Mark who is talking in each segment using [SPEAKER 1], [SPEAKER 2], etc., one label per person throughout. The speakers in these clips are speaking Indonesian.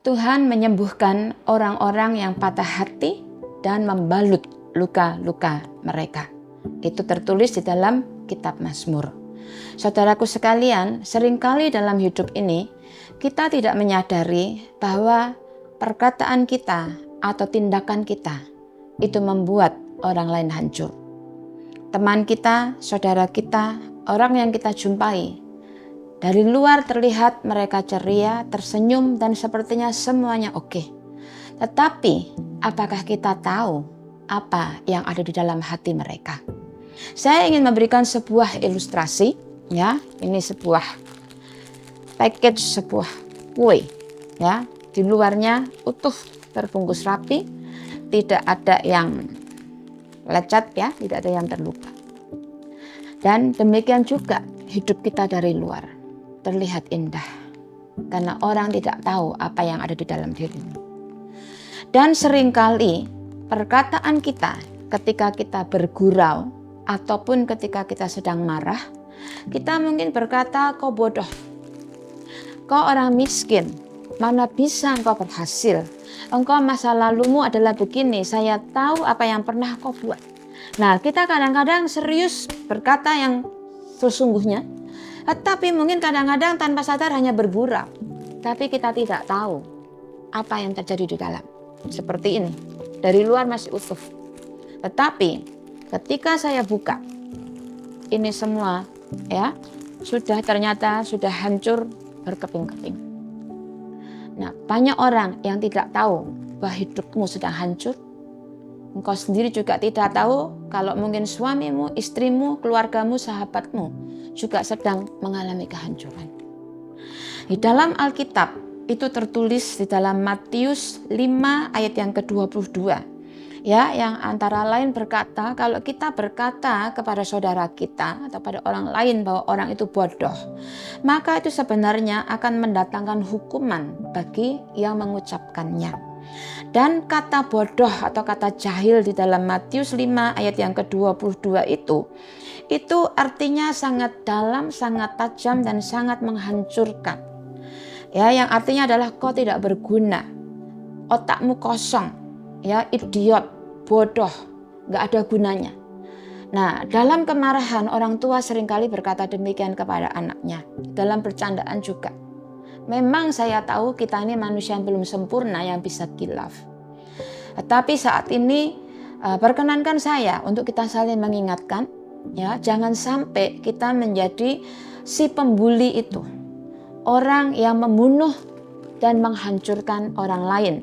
[SPEAKER 1] Tuhan menyembuhkan orang-orang yang patah hati dan membalut luka-luka mereka. Itu tertulis di dalam kitab Mazmur. Saudaraku sekalian, seringkali dalam hidup ini kita tidak menyadari bahwa perkataan kita atau tindakan kita itu membuat orang lain hancur. Teman kita, saudara kita, orang yang kita jumpai, dari luar terlihat mereka ceria, tersenyum, dan sepertinya semuanya oke. Tetapi, apakah kita tahu apa yang ada di dalam hati mereka? Saya ingin memberikan sebuah ilustrasi, ya. Ini sebuah package, sebuah kue, ya. Di luarnya utuh, terbungkus rapi, tidak ada yang lecet, ya, tidak ada yang terluka. Dan demikian juga hidup kita dari luar terlihat indah karena orang tidak tahu apa yang ada di dalam dirimu. Dan seringkali perkataan kita ketika kita bergurau ataupun ketika kita sedang marah, kita mungkin berkata, "Kau bodoh, kau orang miskin, mana bisa engkau berhasil, engkau masa lalumu adalah begini, saya tahu apa yang pernah kau buat." Nah, kita kadang-kadang serius berkata yang sesungguhnya, tetapi mungkin kadang-kadang tanpa sadar hanya bergurau. Tapi kita tidak tahu apa yang terjadi di dalam. Seperti ini, dari luar masih utuh. Tetapi ketika saya buka, ini semua ya ternyata sudah hancur berkeping-keping. Nah, banyak orang yang tidak tahu bahwa hidupmu sedang hancur. Engkau sendiri juga tidak tahu kalau mungkin suamimu, istrimu, keluargamu, sahabatmu juga sedang mengalami kehancuran. Di dalam Alkitab itu tertulis di dalam Matius 5 ayat yang ke-22. Ya, yang antara lain berkata, kalau kita berkata kepada saudara kita atau pada orang lain bahwa orang itu bodoh, maka itu sebenarnya akan mendatangkan hukuman bagi yang mengucapkannya. Dan kata bodoh atau kata jahil di dalam Matius 5 ayat yang ke-22 itu artinya sangat dalam, sangat tajam dan sangat menghancurkan. Ya, yang artinya adalah kau tidak berguna, otakmu kosong, ya, idiot, bodoh, gak ada gunanya. Nah, dalam kemarahan orang tua seringkali berkata demikian kepada anaknya, dalam bercandaan juga. Memang saya tahu kita ini manusia yang belum sempurna yang bisa khilaf. Tetapi saat ini perkenankan saya untuk kita saling mengingatkan, ya, jangan sampai kita menjadi si pembuli itu. Orang yang membunuh dan menghancurkan orang lain,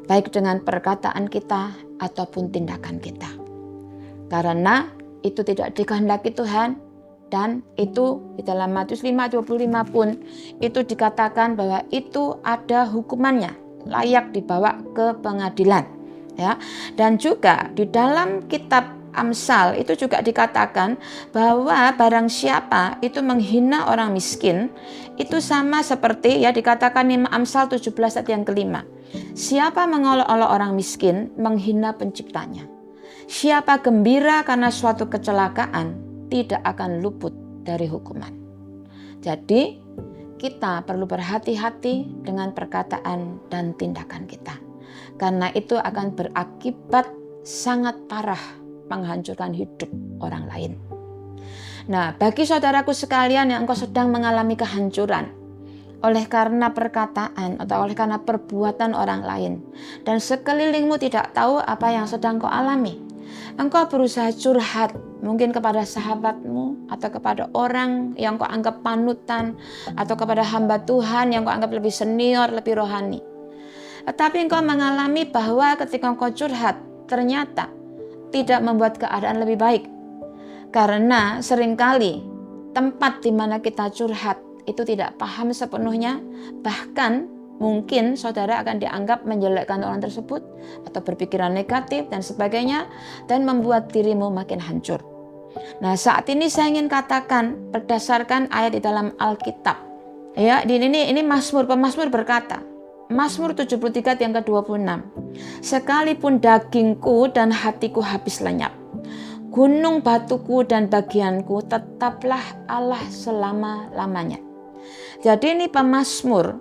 [SPEAKER 1] baik dengan perkataan kita ataupun tindakan kita. Karena itu tidak dikehendaki Tuhan. Dan itu di dalam Matius 5:25 pun itu dikatakan bahwa itu ada hukumannya, layak dibawa ke pengadilan. Ya. Dan juga di dalam kitab Amsal itu juga dikatakan bahwa barang siapa itu menghina orang miskin, itu sama seperti ya dikatakan di Amsal 17 ayat yang kelima. Siapa mengolok-olok orang miskin menghina penciptanya. Siapa gembira karena suatu kecelakaan tidak akan luput dari hukuman. Jadi kita perlu berhati-hati dengan perkataan dan tindakan kita. Karena itu akan berakibat sangat parah menghancurkan hidup orang lain. Nah, bagi saudaraku sekalian yang engkau sedang mengalami kehancuran oleh karena perkataan atau oleh karena perbuatan orang lain dan sekelilingmu tidak tahu apa yang sedang kau alami, engkau berusaha curhat mungkin kepada sahabatmu atau kepada orang yang kau anggap panutan atau kepada hamba Tuhan yang kau anggap lebih senior, lebih rohani. Tetapi engkau mengalami bahwa ketika engkau curhat ternyata tidak membuat keadaan lebih baik. Karena seringkali tempat di mana kita curhat itu tidak paham sepenuhnya, bahkan mungkin saudara akan dianggap menjelekkan orang tersebut atau berpikiran negatif dan sebagainya dan membuat dirimu makin hancur. Nah, saat ini saya ingin katakan berdasarkan ayat di dalam Alkitab. Ya, ini Mazmur, pemazmur berkata, Mazmur 73 yang ke-26. Sekalipun dagingku dan hatiku habis lenyap, gunung batuku dan bagianku tetaplah Allah selama-lamanya. Jadi ini pemazmur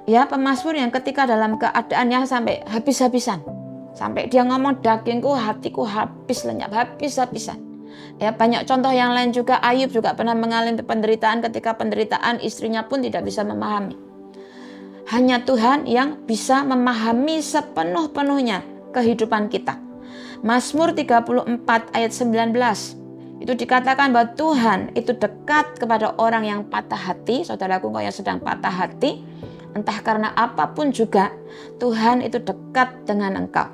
[SPEAKER 1] Ya, pemazmur yang ketika dalam keadaannya sampai habis-habisan. Sampai dia ngomong, dagingku, hatiku habis lenyap, habis-habisan. Ya, banyak contoh yang lain juga. Ayub juga pernah mengalami penderitaan, ketika penderitaan istrinya pun tidak bisa memahami. Hanya Tuhan yang bisa memahami sepenuh-penuhnya kehidupan kita. Mazmur 34 ayat 19. Itu dikatakan bahwa Tuhan itu dekat kepada orang yang patah hati. Saudaraku, kau yang sedang patah hati, entah karena apapun juga, Tuhan itu dekat dengan engkau.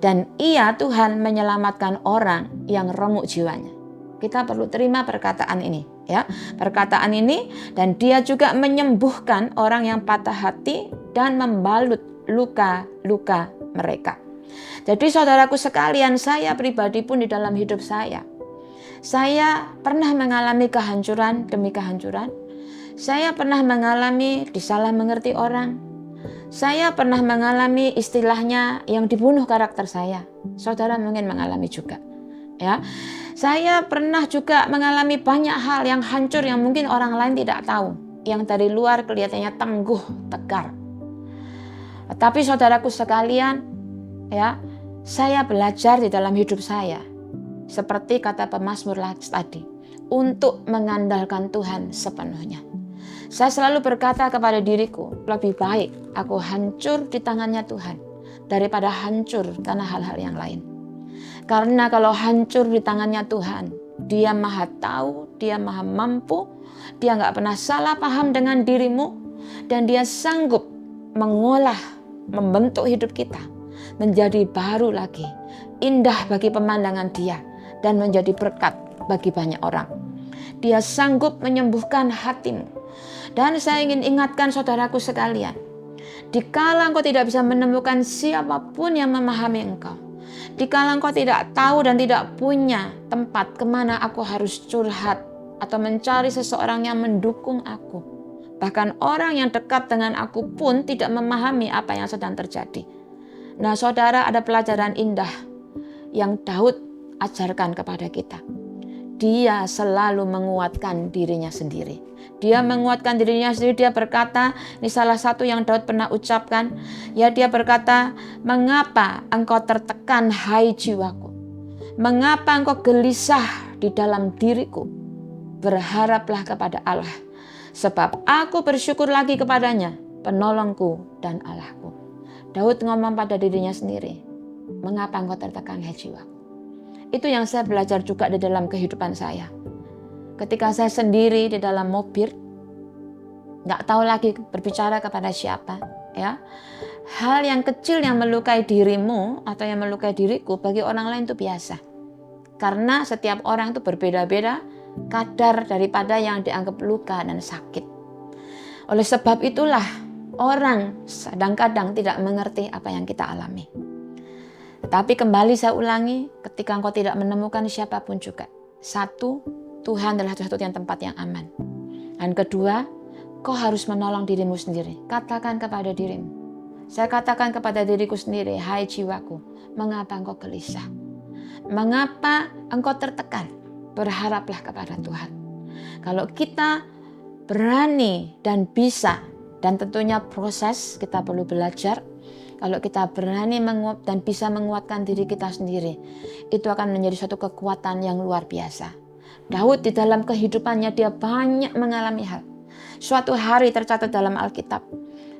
[SPEAKER 1] Dan Ia, Tuhan, menyelamatkan orang yang remuk jiwanya. Kita perlu terima perkataan ini, ya. Perkataan ini, dan Dia juga menyembuhkan orang yang patah hati dan membalut luka-luka mereka. Jadi saudaraku sekalian, saya pribadi pun di dalam hidup saya pernah mengalami kehancuran demi kehancuran. Saya pernah mengalami disalah mengerti orang. Saya pernah mengalami istilahnya yang dibunuh karakter saya. Saudara mungkin mengalami juga. Ya, saya pernah juga mengalami banyak hal yang hancur yang mungkin orang lain tidak tahu. Yang dari luar kelihatannya tangguh, tegar. Tapi saudaraku sekalian, ya, saya belajar di dalam hidup saya. Seperti kata pemazmur tadi, untuk mengandalkan Tuhan sepenuhnya. Saya selalu berkata kepada diriku, lebih baik aku hancur di tangannya Tuhan daripada hancur karena hal-hal yang lain. Karena kalau hancur di tangannya Tuhan, Dia maha tahu, Dia maha mampu, Dia gak pernah salah paham dengan dirimu, dan Dia sanggup mengolah, membentuk hidup kita menjadi baru lagi, indah bagi pemandangan Dia, dan menjadi berkat bagi banyak orang. Dia sanggup menyembuhkan hatimu. Dan saya ingin ingatkan saudaraku sekalian, dikala engkau tidak bisa menemukan siapapun yang memahami engkau, dikala engkau tidak tahu dan tidak punya tempat kemana aku harus curhat atau mencari seseorang yang mendukung aku, bahkan orang yang dekat dengan aku pun tidak memahami apa yang sedang terjadi. Nah saudara, ada pelajaran indah yang Daud ajarkan kepada kita. Dia selalu menguatkan dirinya sendiri. Dia menguatkan dirinya sendiri. Dia berkata, ini salah satu yang Daud pernah ucapkan. Ya, dia berkata, mengapa engkau tertekan hai jiwaku? Mengapa engkau gelisah di dalam diriku? Berharaplah kepada Allah. Sebab aku bersyukur lagi kepadanya, penolongku dan Allahku. Daud ngomong pada dirinya sendiri, mengapa engkau tertekan hai jiwaku? Itu yang saya belajar juga di dalam kehidupan saya. Ketika saya sendiri di dalam mobil, nggak tahu lagi berbicara kepada siapa, ya. Hal yang kecil yang melukai dirimu atau yang melukai diriku bagi orang lain itu biasa. Karena setiap orang itu berbeda-beda kadar daripada yang dianggap luka dan sakit. Oleh sebab itulah orang kadang-kadang tidak mengerti apa yang kita alami. Tetapi kembali saya ulangi, ketika engkau tidak menemukan siapapun juga. Satu, Tuhan adalah satu-satunya tempat yang aman. Dan kedua, kau harus menolong dirimu sendiri. Katakan kepada dirimu. Saya katakan kepada diriku sendiri, hai jiwaku, mengapa engkau gelisah? Mengapa engkau tertekan? Berharaplah kepada Tuhan. Kalau kita berani dan bisa, dan tentunya proses kita perlu belajar. Kalau kita berani dan bisa menguatkan diri kita sendiri, itu akan menjadi suatu kekuatan yang luar biasa. Daud di dalam kehidupannya dia banyak mengalami hal. Suatu hari tercatat dalam Alkitab,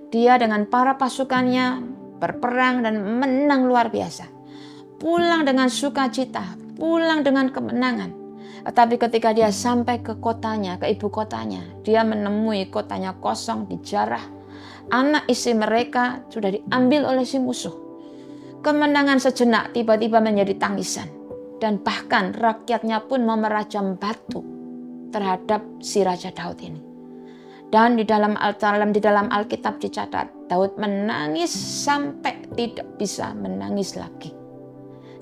[SPEAKER 1] dia dengan para pasukannya berperang dan menang luar biasa. Pulang dengan sukacita, pulang dengan kemenangan. Tetapi ketika dia sampai ke kotanya, ke ibu kotanya, dia menemui kotanya kosong, dijarah. Anak istri mereka sudah diambil oleh si musuh. Kemenangan sejenak tiba-tiba menjadi tangisan. Dan bahkan rakyatnya pun memerajam batu terhadap si Raja Daud ini. Dan di dalam Alkitab dicatat, Daud menangis sampai tidak bisa menangis lagi.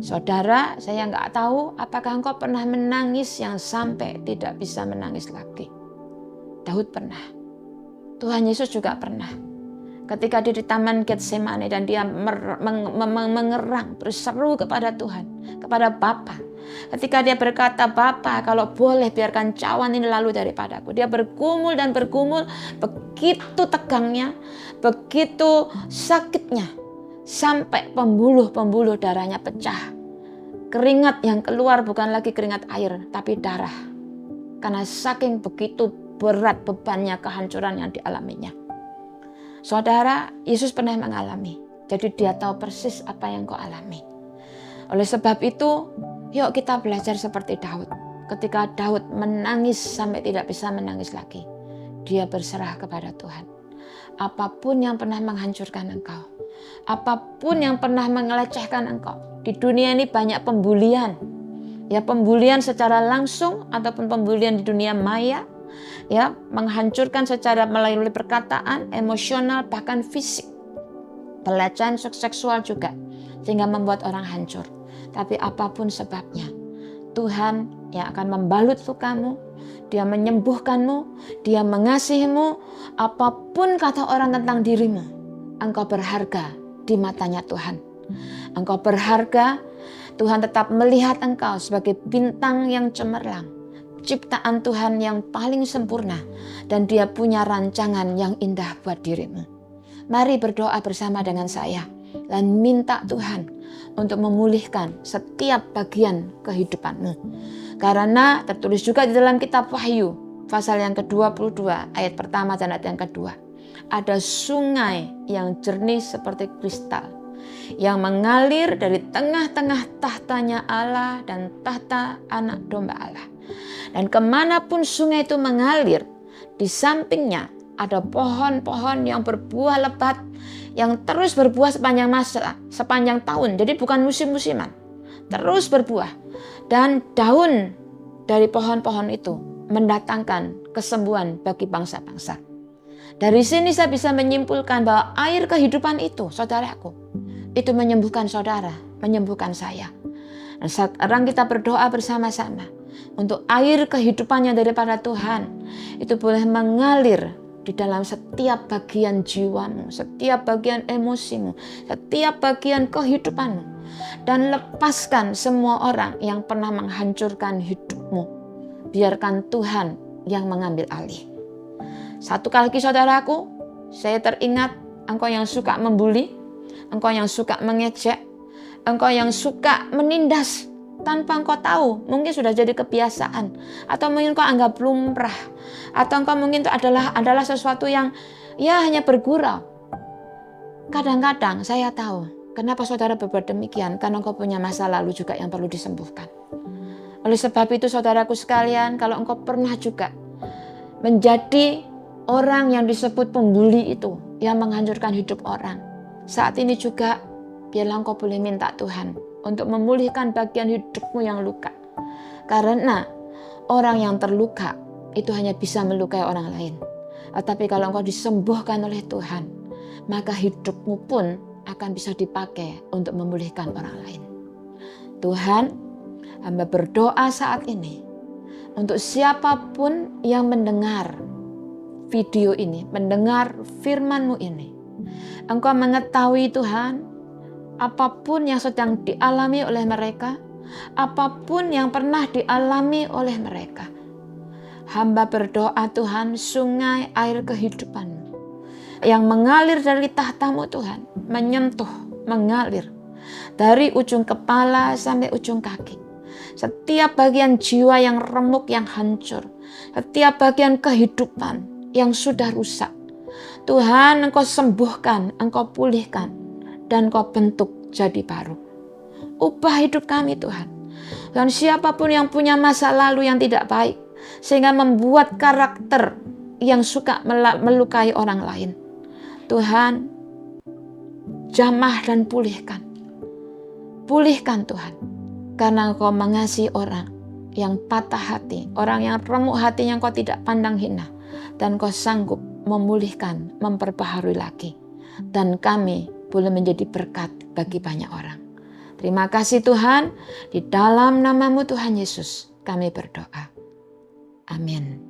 [SPEAKER 1] Saudara, saya nggak tahu apakah engkau pernah menangis yang sampai tidak bisa menangis lagi. Daud pernah. Tuhan Yesus juga pernah. Ketika dia di Taman Getsemane dan dia mengerang, berseru kepada Tuhan, kepada Bapa, Ketika dia berkata, "Bapa, kalau boleh biarkan cawan ini lalu daripadaku." Dia bergumul dan bergumul, begitu tegangnya, begitu sakitnya, sampai pembuluh-pembuluh darahnya pecah. Keringat yang keluar bukan lagi keringat air, tapi darah. Karena saking begitu berat bebannya, kehancuran yang dialaminya. Saudara, Yesus pernah mengalami. Jadi dia tahu persis apa yang kau alami. Oleh sebab itu, yuk kita belajar seperti Daud. Ketika Daud menangis sampai tidak bisa menangis lagi, dia berserah kepada Tuhan. Apapun yang pernah menghancurkan engkau, apapun yang pernah mengelecehkan engkau, di dunia ini banyak pembulian. Ya, pembulian secara langsung ataupun pembulian di dunia maya, ya, menghancurkan secara melalui perkataan, emosional, bahkan fisik. Pelecehan seksual juga, sehingga membuat orang hancur. Tapi apapun sebabnya, Tuhan yang akan membalut lukamu, Dia menyembuhkanmu, Dia mengasihimu. Apapun kata orang tentang dirimu, engkau berharga di matanya Tuhan. Engkau berharga, Tuhan tetap melihat engkau sebagai bintang yang cemerlang, ciptaan Tuhan yang paling sempurna, dan Dia punya rancangan yang indah buat dirimu. Mari berdoa bersama dengan saya dan minta Tuhan untuk memulihkan setiap bagian kehidupanmu. Karena tertulis juga di dalam kitab Wahyu pasal yang ke-22 ayat pertama dan ayat yang kedua. Ada sungai yang jernih seperti kristal yang mengalir dari tengah-tengah tahtanya Allah dan tahta anak domba Allah. Dan kemanapun sungai itu mengalir, di sampingnya ada pohon-pohon yang berbuah lebat, yang terus berbuah sepanjang masa, sepanjang tahun. Jadi bukan musim-musiman, terus berbuah. Dan daun dari pohon-pohon itu mendatangkan kesembuhan bagi bangsa-bangsa. Dari sini saya bisa menyimpulkan bahwa air kehidupan itu, saudaraku, itu menyembuhkan saudara, menyembuhkan saya. Dan sekarang kita berdoa bersama-sama untuk air kehidupannya daripada Tuhan itu boleh mengalir di dalam setiap bagian jiwamu, setiap bagian emosimu, setiap bagian kehidupanmu. Dan lepaskan semua orang yang pernah menghancurkan hidupmu. Biarkan Tuhan yang mengambil alih. Satu kali lagi saudaraku, saya teringat engkau yang suka membuli, engkau yang suka mengejek, engkau yang suka menindas tanpa engkau tahu, mungkin sudah jadi kebiasaan, atau mungkin kau anggap lumrah, atau engkau mungkin itu adalah sesuatu yang ya hanya bergurau. Kadang-kadang saya tahu kenapa saudara berbuat demikian, karena engkau punya masa lalu juga yang perlu disembuhkan. Oleh sebab itu saudaraku sekalian, kalau engkau pernah juga menjadi orang yang disebut pembuli itu, yang menghancurkan hidup orang, saat ini juga biarlah engkau boleh minta Tuhan untuk memulihkan bagian hidupmu yang luka. Karena orang yang terluka itu hanya bisa melukai orang lain. Tetapi kalau engkau disembuhkan oleh Tuhan, maka hidupmu pun akan bisa dipakai untuk memulihkan orang lain. Tuhan, hamba berdoa saat ini untuk siapapun yang mendengar video ini, mendengar firman-Mu ini. Engkau mengetahui Tuhan, apapun yang sedang dialami oleh mereka, apapun yang pernah dialami oleh mereka. Hamba berdoa Tuhan, sungai air kehidupan-Mu yang mengalir dari tahta-Mu Tuhan, menyentuh, mengalir dari ujung kepala sampai ujung kaki. Setiap bagian jiwa yang remuk, yang hancur, setiap bagian kehidupan yang sudah rusak, Tuhan Engkau sembuhkan, Engkau pulihkan, dan Engkau bentuk jadi baru. Ubah hidup kami Tuhan. Dan siapapun yang punya masa lalu yang tidak baik, sehingga membuat karakter yang suka melukai orang lain, Tuhan, jamah dan pulihkan. Pulihkan Tuhan, karena Engkau mengasihi orang yang patah hati, orang yang remuk hatinya Engkau tidak pandang hina, dan Engkau sanggup memulihkan, memperbaharui lagi. Dan kami boleh menjadi berkat bagi banyak orang. Terima kasih Tuhan, di dalam nama-Mu Tuhan Yesus kami berdoa. Amin.